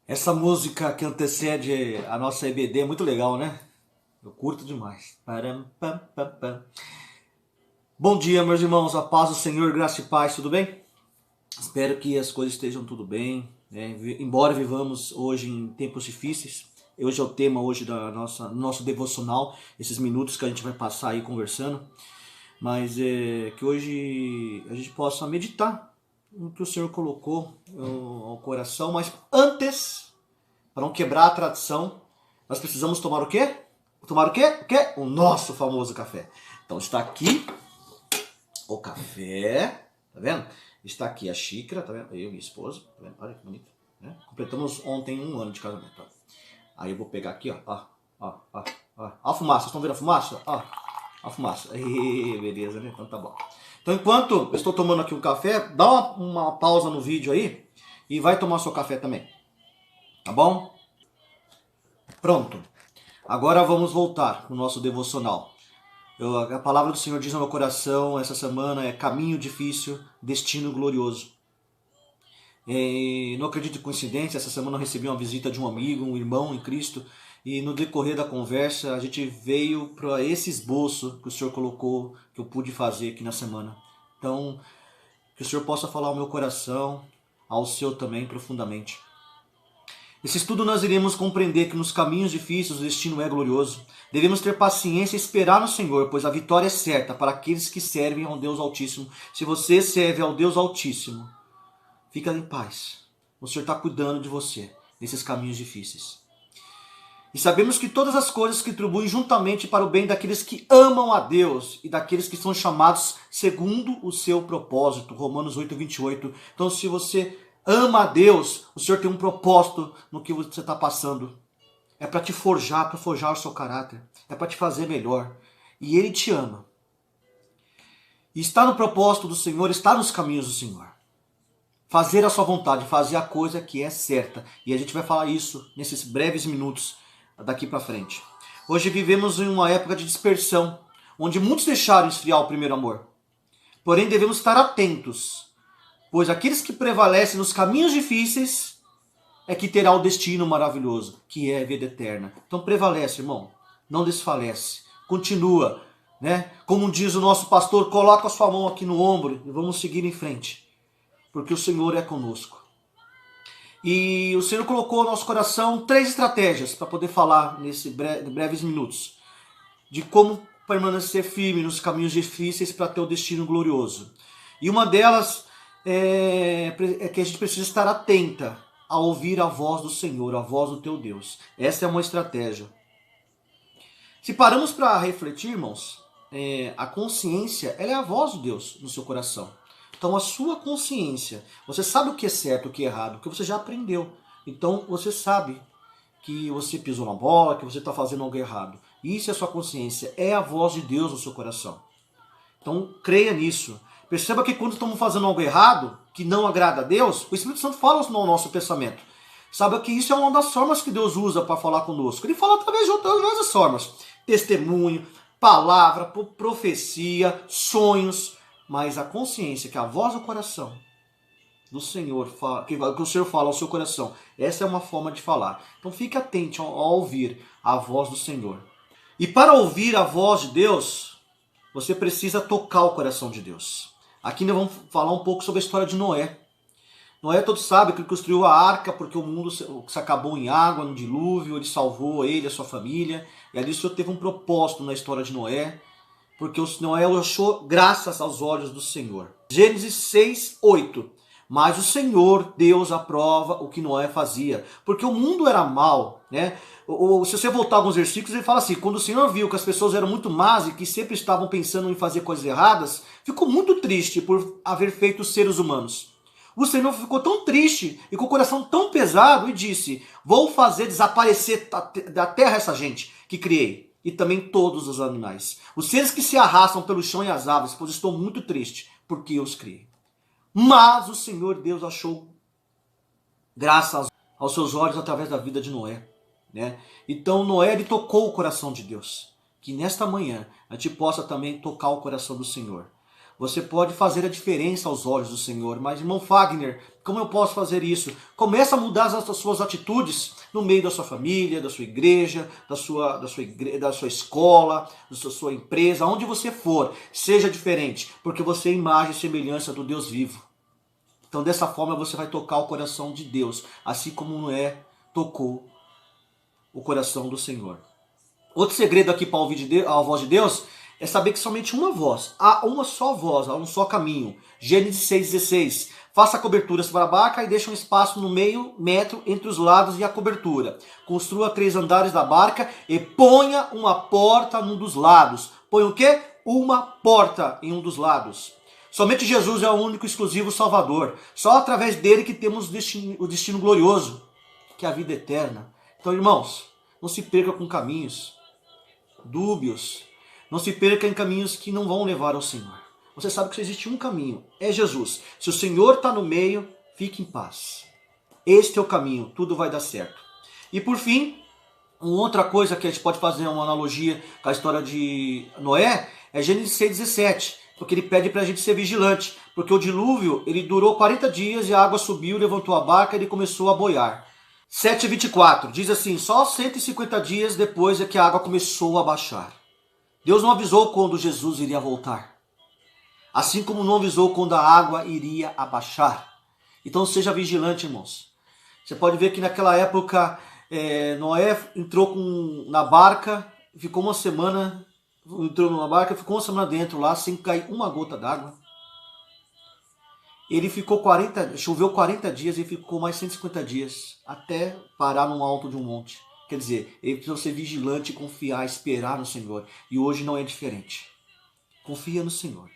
Essa música que antecede a nossa EBD é muito legal, né? Eu curto demais. Param, pam, pam, pam. Bom dia, meus irmãos. A paz do Senhor, graça e paz, tudo bem? Espero que as coisas estejam tudo bem, né? Embora vivamos hoje em tempos difíceis. Hoje é o tema hoje do nosso devocional, esses minutos que a gente vai passar aí conversando. Mas que hoje a gente possa meditar no que o Senhor colocou ao coração. Mas antes, para não quebrar a tradição, nós precisamos tomar o quê? Tomar o quê? O quê? O nosso famoso café. Então está aqui o café, tá vendo? Está aqui a xícara, tá vendo? Eu e minha esposa, tá vendo? Olha que bonito. Né? Completamos ontem 1 ano de casamento. Ó. Aí eu vou pegar aqui, ó. A fumaça, vocês estão vendo a fumaça? Ó, a fumaça. Beleza, né? Então tá bom. Então enquanto eu estou tomando aqui um café, dá uma pausa no vídeo aí e vai tomar seu café também. Tá bom? Pronto. Agora vamos voltar para o nosso devocional. A palavra do Senhor diz no meu coração essa semana é caminho difícil, destino glorioso. Não acredito em coincidência, essa semana eu recebi uma visita de um amigo, um irmão em Cristo, e no decorrer da conversa a gente veio para esse esboço que o Senhor colocou, que eu pude fazer aqui na semana. Então, que o Senhor possa falar ao meu coração, ao seu também profundamente. Nesse estudo nós iremos compreender que nos caminhos difíceis o destino é glorioso. Devemos ter paciência e esperar no Senhor, pois a vitória é certa para aqueles que servem ao Deus Altíssimo. Se você serve ao Deus Altíssimo, fica em paz. O Senhor está cuidando de você nesses caminhos difíceis. E sabemos que todas as coisas contribuem juntamente para o bem daqueles que amam a Deus e daqueles que são chamados segundo o seu propósito. Romanos 8:28. Então, se você ama a Deus, o Senhor tem um propósito no que você está passando. É para te forjar, para forjar o seu caráter. É para te fazer melhor. E Ele te ama. E está no propósito do Senhor, está nos caminhos do Senhor. Fazer a sua vontade, fazer a coisa que é certa. E a gente vai falar isso nesses breves minutos daqui para frente. Hoje vivemos em uma época de dispersão, onde muitos deixaram esfriar o primeiro amor. Porém, devemos estar atentos, pois aqueles que prevalecem nos caminhos difíceis é que terá o destino maravilhoso, que é a vida eterna. Então prevalece, irmão. Não desfalece. Continua, né? Como diz o nosso pastor, coloca a sua mão aqui no ombro e vamos seguir em frente. Porque o Senhor é conosco. E o Senhor colocou no nosso coração 3 estratégias para poder falar nesses breves minutos. De como permanecer firme nos caminhos difíceis para ter o destino glorioso. E uma delas é que a gente precisa estar atenta a ouvir a voz do Senhor, a voz do teu Deus. Essa é uma estratégia. Se paramos para refletir, irmãos, a consciência ela é a voz de Deus no seu coração. Então a sua consciência, você sabe o que é certo, o que é errado, porque você já aprendeu. Então você sabe que você pisou na bola, que você está fazendo algo errado. Isso é a sua consciência, é a voz de Deus no seu coração. Então creia nisso. Perceba que quando estamos fazendo algo errado, que não agrada a Deus, o Espírito Santo fala no nosso pensamento. Sabe que isso é uma das formas que Deus usa para falar conosco. Ele fala através de outras formas. Testemunho, palavra, profecia, sonhos. Mas a consciência, que é a voz do coração do Senhor, que o Senhor fala ao seu coração, essa é uma forma de falar. Então fique atento ao ouvir a voz do Senhor. E para ouvir a voz de Deus, você precisa tocar o coração de Deus. Aqui nós vamos falar um pouco sobre a história de Noé. Noé, todos sabem que ele construiu a arca porque o mundo se acabou em água, no dilúvio, ele salvou ele, a sua família. E ali o Senhor teve um propósito na história de Noé, porque Noé achou graças aos olhos do Senhor. Gênesis 6:8. Mas o Senhor, Deus, aprova o que Noé fazia, porque o mundo era mau, né? Se você voltar alguns versículos, ele fala assim, quando o Senhor viu que as pessoas eram muito más e que sempre estavam pensando em fazer coisas erradas, ficou muito triste por haver feito os seres humanos. O Senhor ficou tão triste e com o coração tão pesado e disse, vou fazer desaparecer da terra essa gente que criei. E também todos os animais. Os seres que se arrastam pelo chão e as aves, pois estou muito triste, porque eu os criei. Mas o Senhor Deus achou graça aos seus olhos através da vida de Noé. Né? Então Noé ele tocou o coração de Deus. Que nesta manhã a gente possa também tocar o coração do Senhor. Você pode fazer a diferença aos olhos do Senhor. Mas, irmão Fagner, como eu posso fazer isso? Começa a mudar as suas atitudes no meio da sua família, da sua igreja, da sua escola, da sua empresa, onde você for. Seja diferente, porque você é imagem e semelhança do Deus vivo. Então, dessa forma, você vai tocar o coração de Deus, assim como Noé tocou o coração do Senhor. Outro segredo aqui para ouvir a voz de Deus é saber que somente uma voz, há uma só voz, há um só caminho. Gênesis 6,16. Faça coberturas para a barca e deixe um espaço no meio metro entre os lados e a cobertura. Construa 3 andares da barca e ponha uma porta num dos lados. Põe o quê? Uma porta em um dos lados. Somente Jesus é o único exclusivo Salvador. Só através dele que temos o destino glorioso, que é a vida eterna. Então, irmãos, não se perca com caminhos dúbios. Não se perca em caminhos que não vão levar ao Senhor. Você sabe que só existe um caminho, é Jesus. Se o Senhor está no meio, fique em paz. Este é o caminho, tudo vai dar certo. E por fim, uma outra coisa que a gente pode fazer uma analogia com a história de Noé, é Gênesis 6,17. Porque ele pede para a gente ser vigilante. Porque o dilúvio, ele durou 40 dias e a água subiu, levantou a barca e ele começou a boiar. 7,24 diz assim, só 150 dias depois é que a água começou a baixar. Deus não avisou quando Jesus iria voltar. Assim como não avisou quando a água iria abaixar. Então seja vigilante, irmãos. Você pode ver que naquela época Noé entrou na barca, ficou uma semana, ficou uma semana dentro lá, sem cair uma gota d'água. Ele ficou choveu 40 dias e ficou mais 150 dias, até parar no alto de um monte. Quer dizer, ele precisa ser vigilante, confiar, esperar no Senhor. E hoje não é diferente. Confia no Senhor.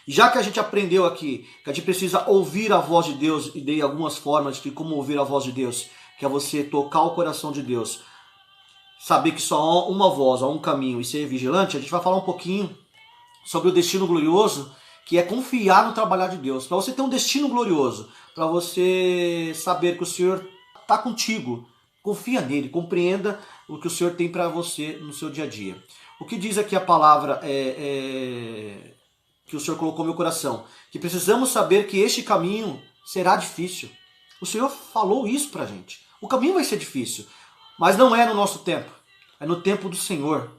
E já que a gente aprendeu aqui que a gente precisa ouvir a voz de Deus, e dei algumas formas de como ouvir a voz de Deus, que é você tocar o coração de Deus, saber que só há uma voz, há um caminho e ser vigilante, a gente vai falar um pouquinho sobre o destino glorioso, que é confiar no trabalhar de Deus. Para você ter um destino glorioso, para você saber que o Senhor está contigo, confia nele, compreenda o que o Senhor tem para você no seu dia a dia. O que diz aqui a palavra que o Senhor colocou no meu coração? Que precisamos saber que este caminho será difícil. O Senhor falou isso para a gente. O caminho vai ser difícil, mas não é no nosso tempo, é no tempo do Senhor.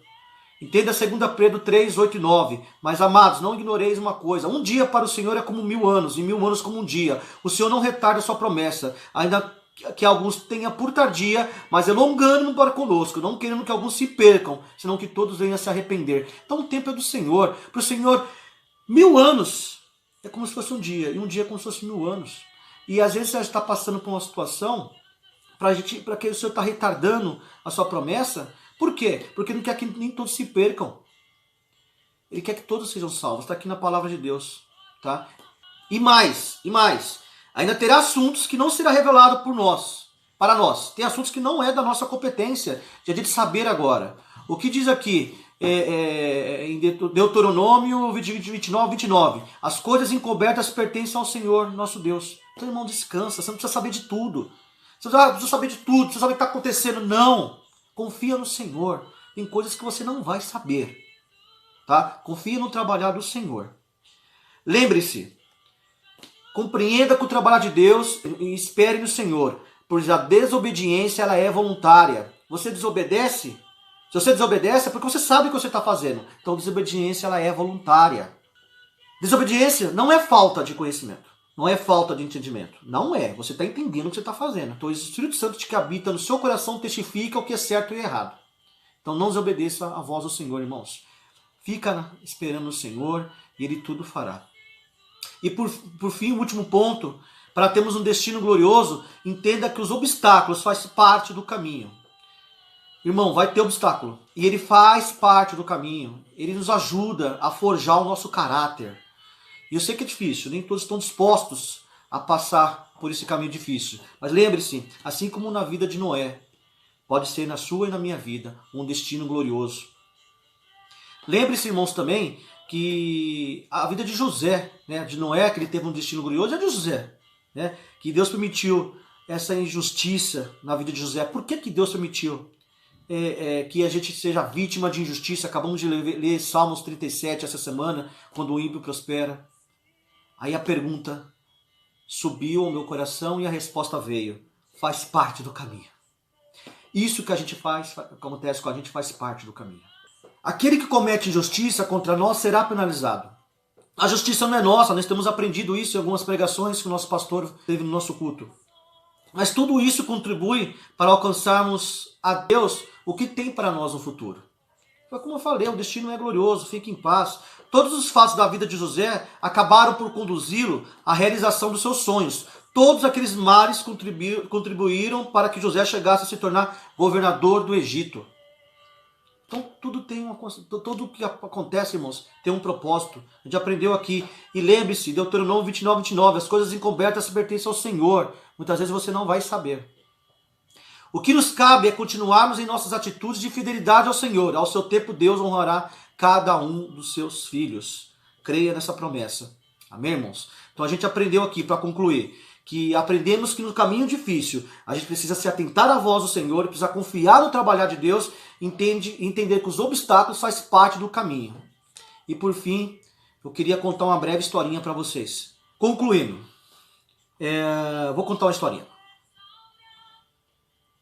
Entenda 2 Pedro 3, 8 e 9. Mas, amados, não ignoreis uma coisa. Um dia para o Senhor é como 1000 anos, e 1000 anos como um dia. O Senhor não retarda a sua promessa, ainda que alguns tenha por tardia, mas é longânimo para conosco, não querendo que alguns se percam, senão que todos venham a se arrepender. Então o tempo é do Senhor. Para o Senhor, 1000 anos é como se fosse um dia, e um dia é como se fosse 1000 anos. E às vezes você está passando por uma situação para que o Senhor está retardando a sua promessa. Por quê? Porque ele não quer que nem todos se percam. Ele quer que todos sejam salvos. Está aqui na palavra de Deus. Tá? E mais. Ainda terá assuntos que não será revelado para nós. Tem assuntos que não é da nossa competência de a gente saber agora. O que diz aqui em Deuteronômio 29. As coisas encobertas pertencem ao Senhor, nosso Deus. Então, irmão, descansa. Você não precisa saber de tudo. Você não precisa saber de tudo. Você sabe o que está acontecendo. Não. Confia no Senhor. Tem coisas que você não vai saber. Tá? Confia no trabalhar do Senhor. Lembre-se. Compreenda que o trabalho de Deus e espere no Senhor. Pois a desobediência ela é voluntária. Você desobedece? Se você desobedece é porque você sabe o que você está fazendo. Então desobediência ela é voluntária. Desobediência não é falta de conhecimento. Não é falta de entendimento. Não é. Você está entendendo o que você está fazendo. Então o Espírito Santo que habita no seu coração testifica o que é certo e errado. Então não desobedeça a voz do Senhor, irmãos. Fica esperando o Senhor e Ele tudo fará. E por fim, o último ponto, para termos um destino glorioso, entenda que os obstáculos fazem parte do caminho. Irmão, vai ter obstáculo. E ele faz parte do caminho. Ele nos ajuda a forjar o nosso caráter. E eu sei que é difícil, nem todos estão dispostos a passar por esse caminho difícil. Mas lembre-se, assim como na vida de Noé, pode ser na sua e na minha vida um destino glorioso. Lembre-se, irmãos, também que a vida de José, né, de Noé, que ele teve um destino glorioso, é de José. Né, que Deus permitiu essa injustiça na vida de José. Por que Deus permitiu que a gente seja vítima de injustiça? Acabamos de ler Salmos 37 essa semana, quando o ímpio prospera. Aí a pergunta subiu ao meu coração e a resposta veio: faz parte do caminho. Isso que a gente faz, acontece com a gente, faz parte do caminho. Aquele que comete injustiça contra nós será penalizado. A justiça não é nossa, nós temos aprendido isso em algumas pregações que o nosso pastor teve no nosso culto. Mas tudo isso contribui para alcançarmos a Deus o que tem para nós no futuro. Foi como eu falei, o destino é glorioso, fique em paz. Todos os fatos da vida de José acabaram por conduzi-lo à realização dos seus sonhos. Todos aqueles males contribuíram para que José chegasse a se tornar governador do Egito. Então tudo que acontece, irmãos, tem um propósito. A gente aprendeu aqui. E lembre-se, Deuteronômio 29, as coisas encobertas pertencem ao Senhor. Muitas vezes você não vai saber. O que nos cabe é continuarmos em nossas atitudes de fidelidade ao Senhor. Ao seu tempo, Deus honrará cada um dos seus filhos. Creia nessa promessa. Amém, irmãos? Então a gente aprendeu aqui, para concluir, que aprendemos que no caminho difícil a gente precisa se atentar à voz do Senhor, precisa confiar no trabalhar de Deus, entender que os obstáculos fazem parte do caminho. E por fim, eu queria contar uma breve historinha para vocês. Concluindo, vou contar uma historinha.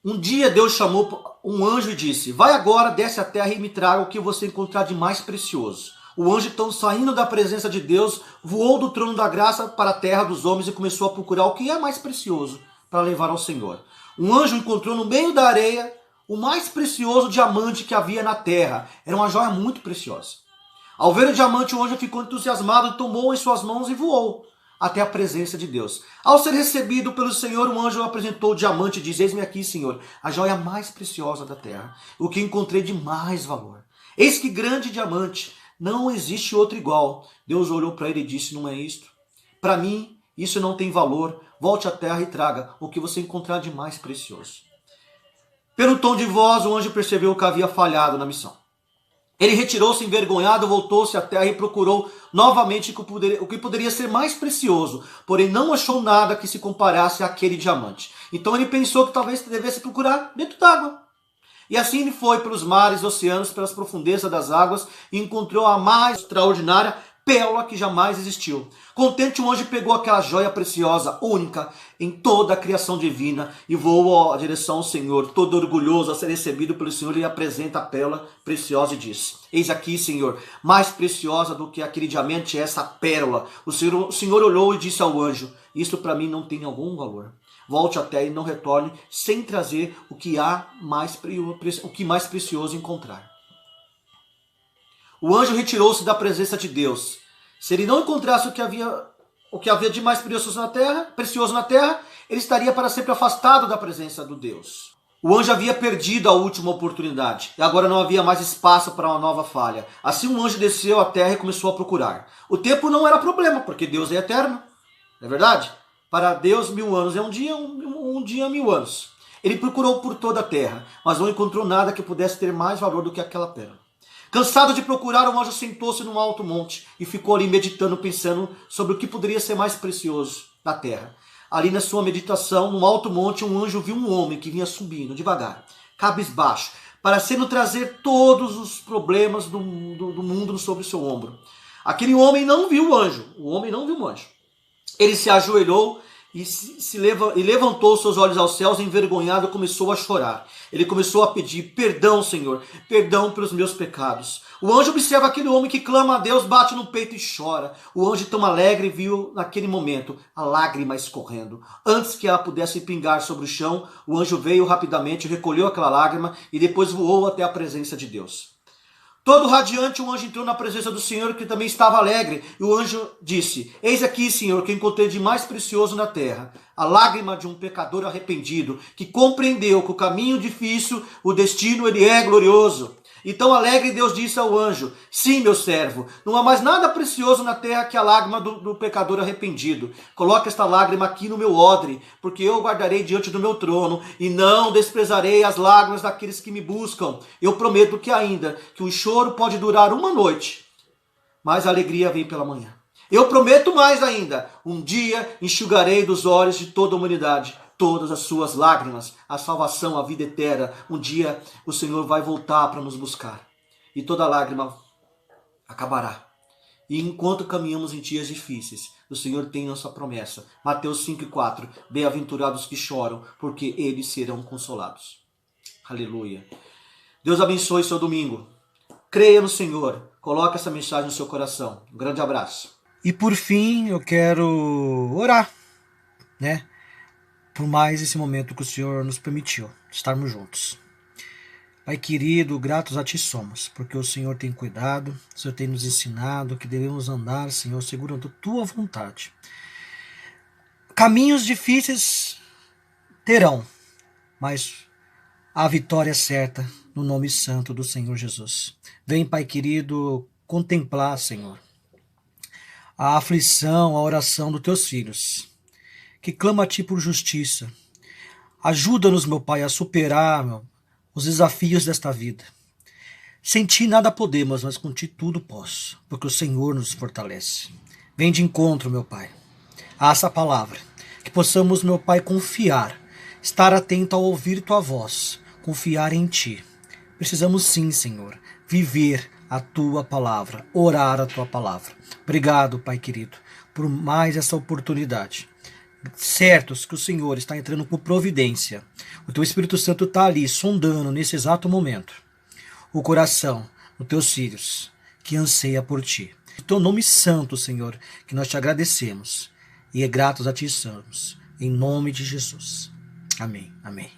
Um dia Deus chamou um anjo e disse: vai agora, desce à terra e me traga o que você encontrar de mais precioso. O anjo, então, saindo da presença de Deus, voou do trono da graça para a terra dos homens e começou a procurar o que é mais precioso para levar ao Senhor. Um anjo encontrou no meio da areia o mais precioso diamante que havia na terra. Era uma joia muito preciosa. Ao ver o diamante, o anjo ficou entusiasmado, tomou em suas mãos e voou até a presença de Deus. Ao ser recebido pelo Senhor, o anjo apresentou o diamante e disse: eis-me aqui, Senhor, a joia mais preciosa da terra, o que encontrei de mais valor. Eis que grande diamante, não existe outro igual. Deus olhou para ele e disse: não é isto? Para mim, isso não tem valor. Volte à terra e traga o que você encontrar de mais precioso. Pelo tom de voz, o anjo percebeu que havia falhado na missão. Ele retirou-se envergonhado, voltou-se à terra e procurou novamente o que poderia ser mais precioso, porém não achou nada que se comparasse àquele diamante. Então ele pensou que talvez devesse procurar dentro d'água. E assim ele foi pelos mares, oceanos, pelas profundezas das águas e encontrou a mais extraordinária pérola que jamais existiu. Contente, o anjo pegou aquela joia preciosa, única em toda a criação divina, e voou à direção ao Senhor. Todo orgulhoso a ser recebido pelo Senhor, ele apresenta a pérola preciosa e diz: eis aqui, Senhor, mais preciosa do que aquele diamante é essa pérola. O Senhor olhou e disse ao anjo: isto para mim não tem algum valor. Volte até e não retorne sem trazer o que mais precioso encontrar. O anjo retirou-se da presença de Deus. Se ele não encontrasse o que havia de mais precioso na terra, ele estaria para sempre afastado da presença do Deus. O anjo havia perdido a última oportunidade e agora não havia mais espaço para uma nova falha. Assim o anjo desceu à terra e começou a procurar. O tempo não era problema, porque Deus é eterno. Não é verdade? Para Deus 1000 anos é um dia, um dia 1000 anos. Ele procurou por toda a terra, mas não encontrou nada que pudesse ter mais valor do que aquela pérola. Cansado de procurar, o anjo sentou-se num alto monte e ficou ali meditando, pensando sobre o que poderia ser mais precioso da terra. Ali na sua meditação, no alto monte, um anjo viu um homem que vinha subindo devagar, cabisbaixo, parecendo trazer todos os problemas do mundo sobre o seu ombro. Aquele homem não viu o anjo. O homem não viu o anjo. Ele se ajoelhou e levantou seus olhos aos céus, envergonhado, começou a chorar. Ele começou a pedir: perdão, Senhor, perdão pelos meus pecados. O anjo observa aquele homem que clama a Deus, bate no peito e chora. O anjo, tão alegre, viu naquele momento a lágrima escorrendo. Antes que ela pudesse pingar sobre o chão, o anjo veio rapidamente, recolheu aquela lágrima e depois voou até a presença de Deus. Todo radiante, o anjo entrou na presença do Senhor, que também estava alegre. E o anjo disse: eis aqui, Senhor, que encontrei de mais precioso na terra, a lágrima de um pecador arrependido, que compreendeu que o caminho difícil, o destino, ele é glorioso. Então alegre, Deus disse ao anjo: sim, meu servo, não há mais nada precioso na terra que a lágrima do pecador arrependido. Coloque esta lágrima aqui no meu odre, porque eu guardarei diante do meu trono, e não desprezarei as lágrimas daqueles que me buscam. Eu prometo que o choro pode durar uma noite, mas a alegria vem pela manhã. Eu prometo mais ainda: um dia enxugarei dos olhos de toda a humanidade todas as suas lágrimas, a salvação, a vida eterna. Um dia o Senhor vai voltar para nos buscar e toda lágrima acabará. E enquanto caminhamos em dias difíceis, o Senhor tem nossa promessa. Mateus 5,4. Bem-aventurados que choram, porque eles serão consolados. Aleluia. Deus abençoe seu domingo. Creia no Senhor. Coloque essa mensagem no seu coração. Um grande abraço. E por fim, eu quero orar, né? Por mais esse momento que o Senhor nos permitiu estarmos juntos. Pai querido, gratos a Ti somos, porque o Senhor tem cuidado, o Senhor tem nos ensinado que devemos andar, Senhor, segurando Tua vontade. Caminhos difíceis terão, mas a vitória é certa no nome santo do Senhor Jesus. Vem, Pai querido, contemplar, Senhor, a aflição, a oração dos Teus filhos, que clama a Ti por justiça. Ajuda-nos, meu Pai, a superar, os desafios desta vida. Sem Ti nada podemos, mas com Ti tudo posso, porque o Senhor nos fortalece. Vem de encontro, meu Pai, a essa palavra, que possamos, meu Pai, confiar, estar atento ao ouvir Tua voz, confiar em Ti. Precisamos sim, Senhor, viver a Tua palavra, orar a Tua palavra. Obrigado, Pai querido, por mais essa oportunidade. Certos que o Senhor está entrando com providência. O Teu Espírito Santo está ali, sondando nesse exato momento o coração dos Teus filhos, que anseia por Ti. Em Teu nome santo, Senhor, que nós Te agradecemos e é gratos a Ti estamos. Em nome de Jesus. Amém. Amém.